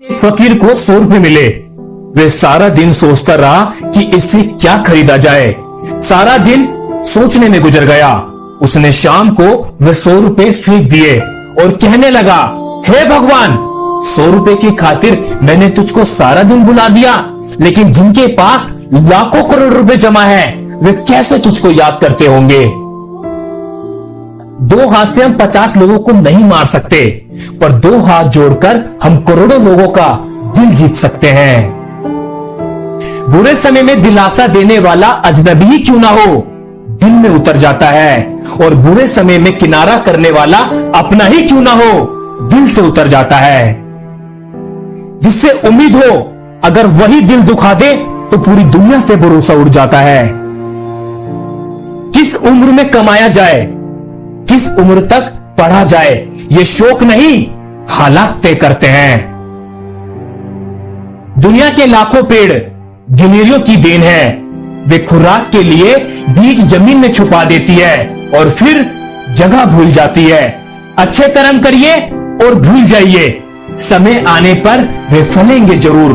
एक फकीर को 100 रुपए मिले। वे सारा दिन सोचता रहा कि इससे क्या खरीदा जाए। सारा दिन सोचने में गुजर गया। उसने शाम को वे 100 रुपए फेंक दिए और कहने लगा, हे भगवान, 100 रुपए की खातिर मैंने तुझको सारा दिन बुला दिया, लेकिन जिनके पास लाखों करोड़ रुपए जमा है वे कैसे तुझको याद करते होंगे। 2 हाथ से हम 50 लोगों को नहीं मार सकते, पर 2 हाथ जोड़कर हम करोड़ों लोगों का दिल जीत सकते हैं। बुरे समय में दिलासा देने वाला अजनबी ही क्यों ना हो, दिल में उतर जाता है, और बुरे समय में किनारा करने वाला अपना ही क्यों ना हो, दिल से उतर जाता है। जिससे उम्मीद हो, अगर वही दिल दुखा दे तो पूरी दुनिया से भरोसा उड़ जाता है। किस उम्र में कमाया जाए, किस उम्र तक पढ़ा जाए, ये शौक नहीं, हालात तय करते हैं। दुनिया के लाखों पेड़ गिलहरियों की देन है। वे खुराक के लिए बीज जमीन में छुपा देती है और फिर जगह भूल जाती है। अच्छे कर्म करिए और भूल जाइए, समय आने पर वे फलेंगे जरूर।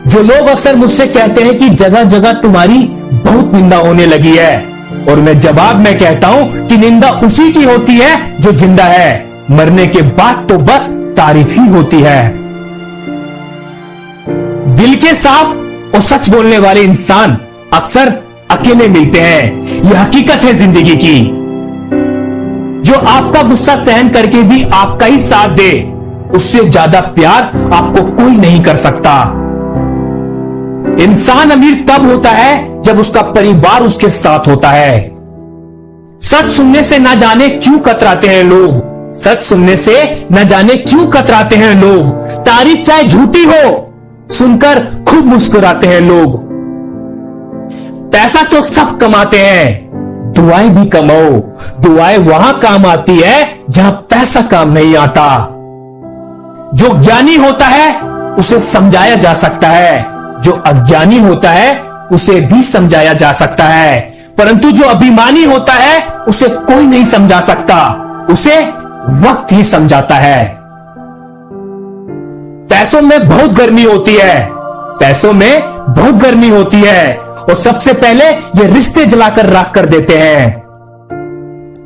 जो लोग अक्सर मुझसे कहते हैं कि जगह जगह तुम्हारी बहुत निंदा होने लगी है, और मैं जवाब में कहता हूं कि निंदा उसी की होती है जो जिंदा है। मरने के बाद तो बस तारीफ ही होती है। दिल के साफ और सच बोलने वाले इंसान अक्सर अकेले मिलते हैं। यह हकीकत है जिंदगी की। जो आपका गुस्सा सहन करके भी आपका ही साथ दे, उससे ज्यादा प्यार आपको कोई नहीं कर सकता। इंसान अमीर तब होता है जब उसका परिवार उसके साथ होता है। सच सुनने से न जाने क्यों कतराते हैं लोग, सच सुनने से न जाने क्यों कतराते हैं लोग। तारीफ चाहे झूठी हो, सुनकर खूब मुस्कुराते हैं लोग। पैसा तो सब कमाते हैं, दुआएं भी कमाओ। दुआएं वहां काम आती है जहां पैसा काम नहीं आता। जो ज्ञानी होता है उसे समझाया जा सकता है, जो अज्ञानी होता है उसे भी समझाया जा सकता है, परंतु जो अभिमानी होता है उसे कोई नहीं समझा सकता, उसे वक्त ही समझाता है। पैसों में बहुत गर्मी होती है, पैसों में बहुत गर्मी होती है, और सबसे पहले ये रिश्ते जलाकर राख कर देते हैं।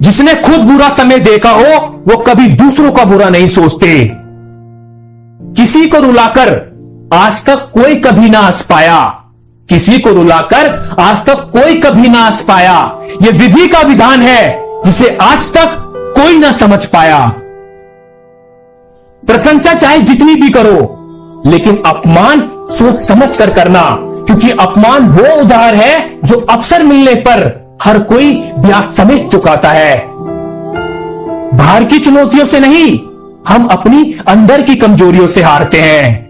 जिसने खुद बुरा समय देखा हो वो कभी दूसरों का बुरा नहीं सोचते। किसी को रुलाकर आज तक कोई कभी ना हंस पाया, किसी को रुलाकर आज तक कोई कभी ना हंस पाया। यह विधि का विधान है जिसे आज तक कोई ना समझ पाया। प्रशंसा चाहे जितनी भी करो, लेकिन अपमान सोच समझ कर करना, क्योंकि अपमान वो उधार है जो अवसर मिलने पर हर कोई ब्याज समेत चुकाता है। बाहर की चुनौतियों से नहीं, हम अपनी अंदर की कमजोरियों से हारते हैं।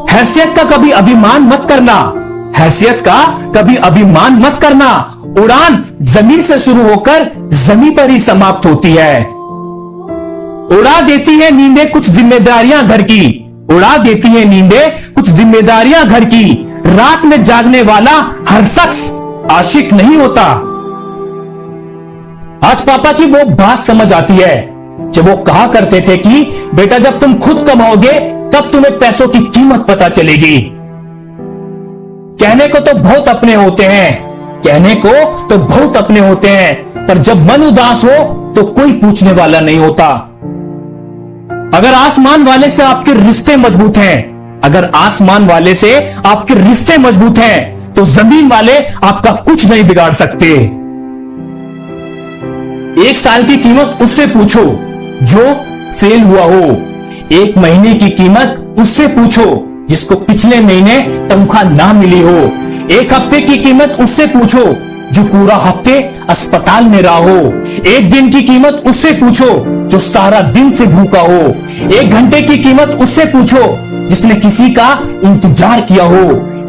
हैसियत का कभी अभिमान मत करना, हैसियत का कभी अभिमान मत करना। उड़ान जमीन से शुरू होकर जमीन पर ही समाप्त होती है। उड़ा देती है नींदें कुछ जिम्मेदारियां घर की, उड़ा देती है नींदें कुछ जिम्मेदारियां घर की। रात में जागने वाला हर शख्स आशिक नहीं होता। आज पापा की वो बात समझ आती है जब वो कहा करते थे कि बेटा, जब तुम खुद कमाओगे तब तुम्हें पैसों की कीमत पता चलेगी। कहने को तो बहुत अपने होते हैं, कहने को तो बहुत अपने होते हैं, पर जब मन उदास हो तो कोई पूछने वाला नहीं होता। अगर आसमान वाले से आपके रिश्ते मजबूत हैं, अगर आसमान वाले से आपके रिश्ते मजबूत हैं, तो जमीन वाले आपका कुछ नहीं बिगाड़ सकते। 1 साल की कीमत उससे पूछो जो फेल हुआ हो, 1 महीने की कीमत उससे पूछो जिसको पिछले महीने तनख्वाह ना मिली हो, 1 हफ्ते की कीमत उससे पूछो जो पूरा हफ्ते अस्पताल में रहा हो, 1 दिन की कीमत उससे पूछो जो सारा दिन से भूखा हो, 1 घंटे की कीमत उससे पूछो जिसने किसी का इंतजार किया हो,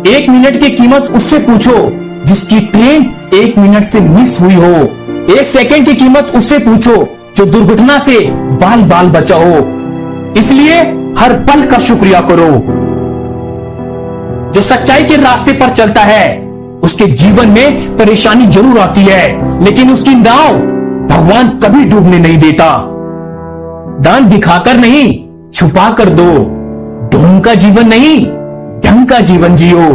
1 मिनट की कीमत उससे पूछो जिसकी ट्रेन 1 मिनट से मिस हुई हो, 1 सेकंड की कीमत उससे पूछो जो दुर्घटना से बाल बाल बचा हो। इसलिए हर पल का शुक्रिया करो। जो सच्चाई के रास्ते पर चलता है उसके जीवन में परेशानी जरूर आती है, लेकिन उसकी नाव भगवान कभी डूबने नहीं देता। दान दिखाकर नहीं, छुपा कर दो। ढोंग का जीवन नहीं, ढंग का जीवन जियो।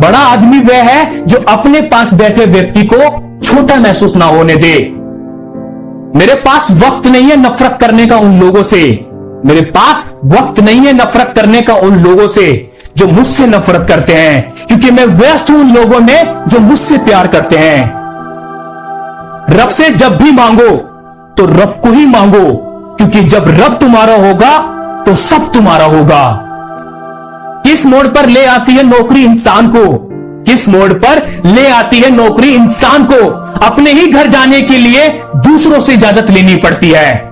बड़ा आदमी वह है जो अपने पास बैठे व्यक्ति को छोटा महसूस ना होने दे। मेरे पास वक्त नहीं है नफरत करने का उन लोगों से। मेरे पास वक्त नहीं है नफरत करने का उन लोगों से जो मुझसे नफरत करते हैं, क्योंकि मैं व्यस्त हूं उन लोगों में जो मुझसे प्यार करते हैं। रब से जब भी मांगो तो रब को ही मांगो, क्योंकि जब रब तुम्हारा होगा तो सब तुम्हारा होगा। किस मोड़ पर ले आती है नौकरी इंसान को, किस मोड़ पर ले आती है नौकरी इंसान को अपने ही घर जाने के लिए दूसरों से इजाजत लेनी पड़ती है।